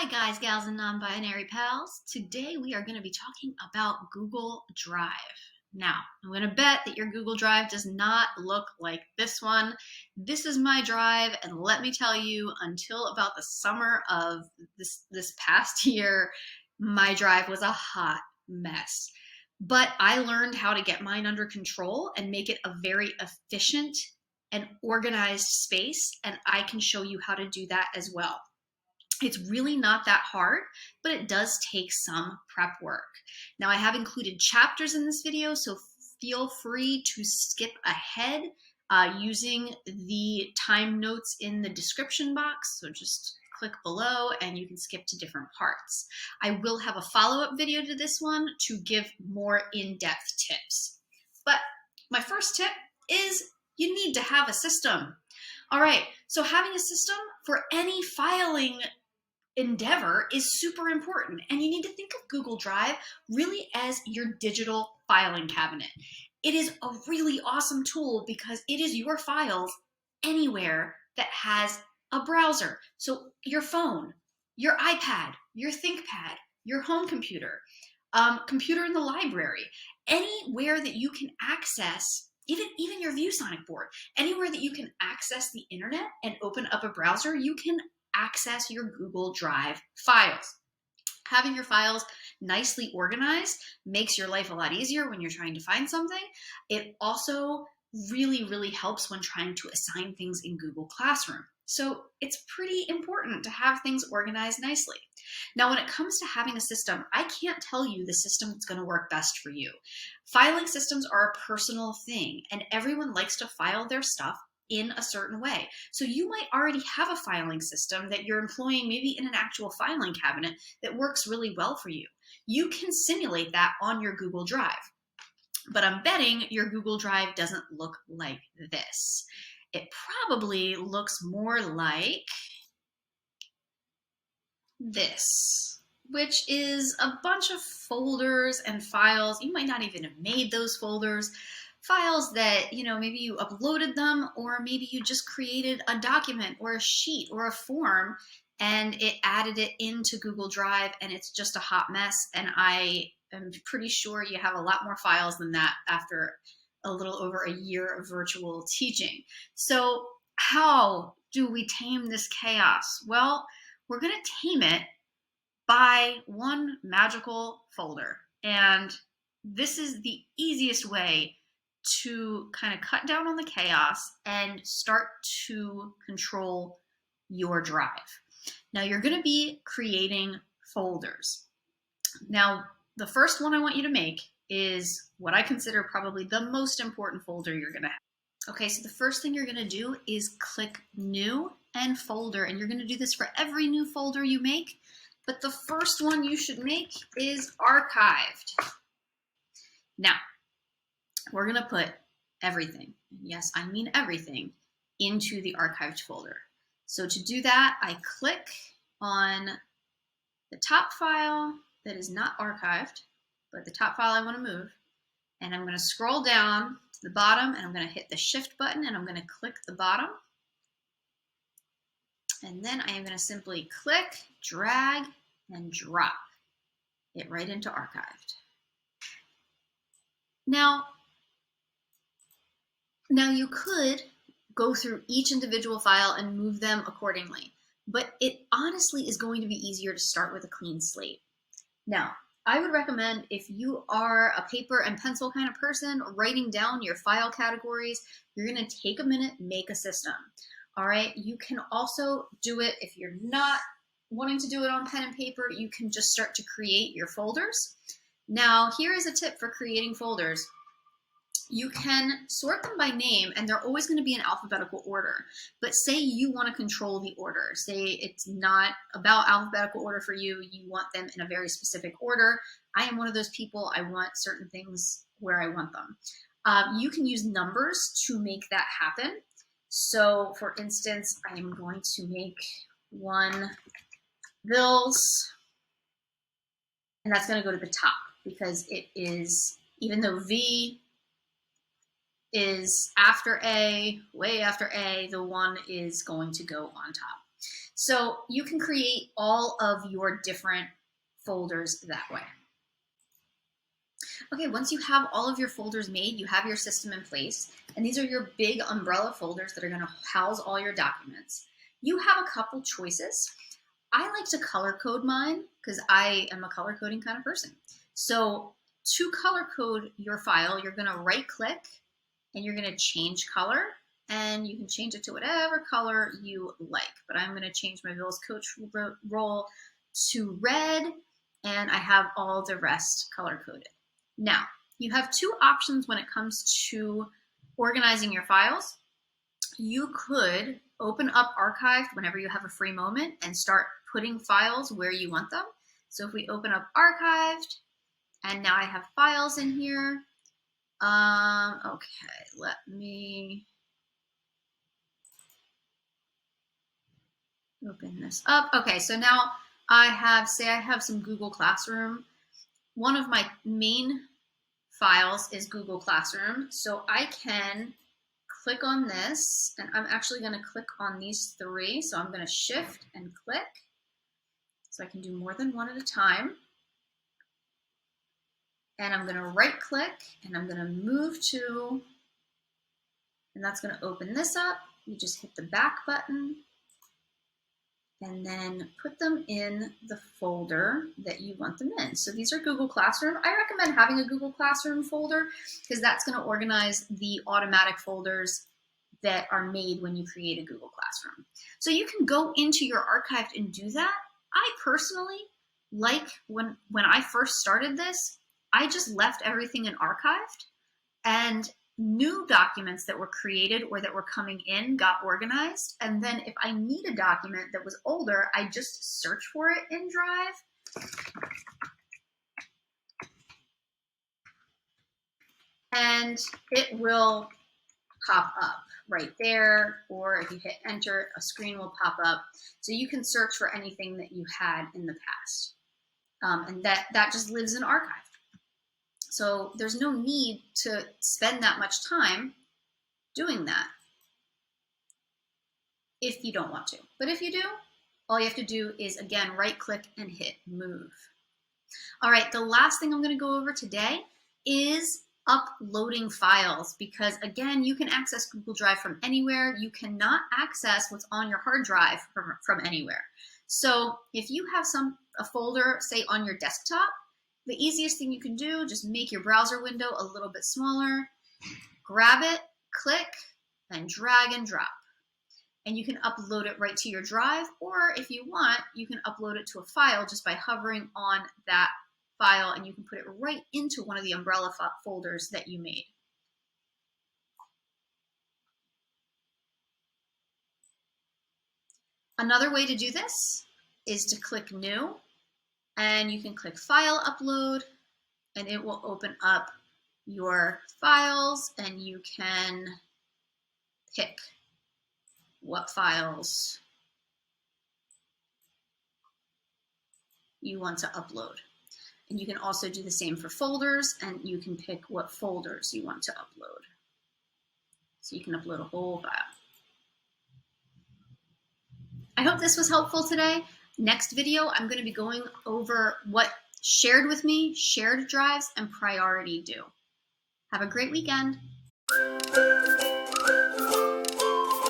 Hi guys, gals, and non-binary pals. Today we are going to be talking about Google Drive. Now, I'm going to bet that your Google Drive does not look like this one. This is my drive, and let me tell you, until about the summer of this past year, my drive was a hot mess. But I learned how to get mine under control and make it a very efficient and organized space, and I can show you how to do that as well. It's really not that hard, but it does take some prep work. Now, I have included chapters in this video, so feel free to skip ahead using the time notes in the description box. So just click below and you can skip to different parts. I will have a follow-up video to this one to give more in-depth tips. But my first tip is you need to have a system. All right, so having a system for any filing endeavor is super important, and you need to think of Google Drive really as your digital filing cabinet. It is a really awesome tool because it is your files anywhere that has a browser. So your phone, your iPad, your ThinkPad, your home computer, computer in the library, anywhere that you can access, even your ViewSonic board, anywhere that you can access the internet and open up a browser, you can access your Google Drive files. Having your files nicely organized makes your life a lot easier when you're trying to find something. It also really helps when trying to assign things in Google Classroom. So it's pretty important to have things organized nicely. Now, when it comes to having a system, I can't tell you the system that's going to work best for you. Filing systems are a personal thing, and everyone likes to file their stuff in a certain way. So you might already have a filing system that you're employing maybe in an actual filing cabinet that works really well for you. You can simulate that on your Google Drive. But I'm betting your Google Drive doesn't look like this. It probably looks more like this, which is a bunch of folders and files. You might not even have made those folders. Files that, maybe you uploaded them, or maybe you just created a document or a sheet or a form and it added it into Google Drive, and it's just a hot mess. And I am pretty sure you have a lot more files than that after a little over a year of virtual teaching. So how do we tame this chaos? Well, we're going to tame it by one magical folder. And this is the easiest way to kind of cut down on the chaos and start to control your drive. Now, you're going to be creating folders. Now, the first one I want you to make is what I consider probably the most important folder you're going to have. Okay, so the first thing you're going to do is click New and Folder, and you're going to do this for every new folder you make, but the first one you should make is Archived. Now, we're going to put everything, yes, I mean everything, into the archived folder. So to do that, I click on the top file that is not archived, but the top file I want to move, and I'm going to scroll down to the bottom, and I'm going to hit the Shift button, and I'm going to click the bottom. And then I am going to simply click, drag, and drop it right into Archived. Now you could go through each individual file and move them accordingly, but it honestly is going to be easier to start with a clean slate. Now, I would recommend, if you are a paper and pencil kind of person, writing down your file categories, you're going to take a minute, make a system. All right, you can also do it if you're not wanting to do it on pen and paper. You can just start to create your folders. Now, here is a tip for creating folders. You can sort them by name, and they're always going to be in alphabetical order. But say you want to control the order. Say it's not about alphabetical order for you. You want them in a very specific order. I am one of those people. I want certain things where I want them. You can use numbers to make that happen. So, for instance, I am going to make one bills, and that's going to go to the top because it is, even though V is after A, way after A, the one is going to go on top. So you can create all of your different folders that way. Okay, once you have all of your folders made, you have your system in place, and these are your big umbrella folders that are going to house all your documents. You have a couple choices. I like to color code mine because I am a color coding kind of person. So to color code your file, you're going to right click and you're going to change color, and you can change it to whatever color you like. But I'm going to change my Vill's Coach role to red, and I have all the rest color coded. Now, you have two options when it comes to organizing your files. You could open up Archived whenever you have a free moment and start putting files where you want them. So if we open up Archived, and now I have files in here. Okay, let me open this up. Okay, so now I have some Google Classroom. One of my main files is Google Classroom. So I can click on this, and I'm actually going to click on these three. So I'm going to shift and click. So I can do more than one at a time. And I'm going to right click, and I'm going to move to, and that's going to open this up. You just hit the back button and then put them in the folder that you want them in. So these are Google Classroom. I recommend having a Google Classroom folder because that's going to organize the automatic folders that are made when you create a Google Classroom. So you can go into your Archived and do that. I personally, like when I first started this, I just left everything in Archived, and new documents that were created or that were coming in got organized. And then if I need a document that was older, I just search for it in Drive. And it will pop up right there, or if you hit enter, a screen will pop up. So you can search for anything that you had in the past. And that just lives in Archived. So there's no need to spend that much time doing that if you don't want to. But if you do, all you have to do is, again, right click and hit move. All right, the last thing I'm going to go over today is uploading files, because again, you can access Google Drive from anywhere. You cannot access what's on your hard drive from anywhere. So if you have a folder, say on your desktop, the easiest thing you can do, just make your browser window a little bit smaller, grab it, click, and drag and drop. And you can upload it right to your drive, or if you want, you can upload it to a file just by hovering on that file, and you can put it right into one of the umbrella folders that you made. Another way to do this is to click New, and you can click File Upload, and it will open up your files, and you can pick what files you want to upload. And you can also do the same for folders, and you can pick what folders you want to upload. So you can upload a whole file. I hope this was helpful today. Next video, I'm going to be going over what Shared With Me, shared drives, and priority do. Have a great weekend.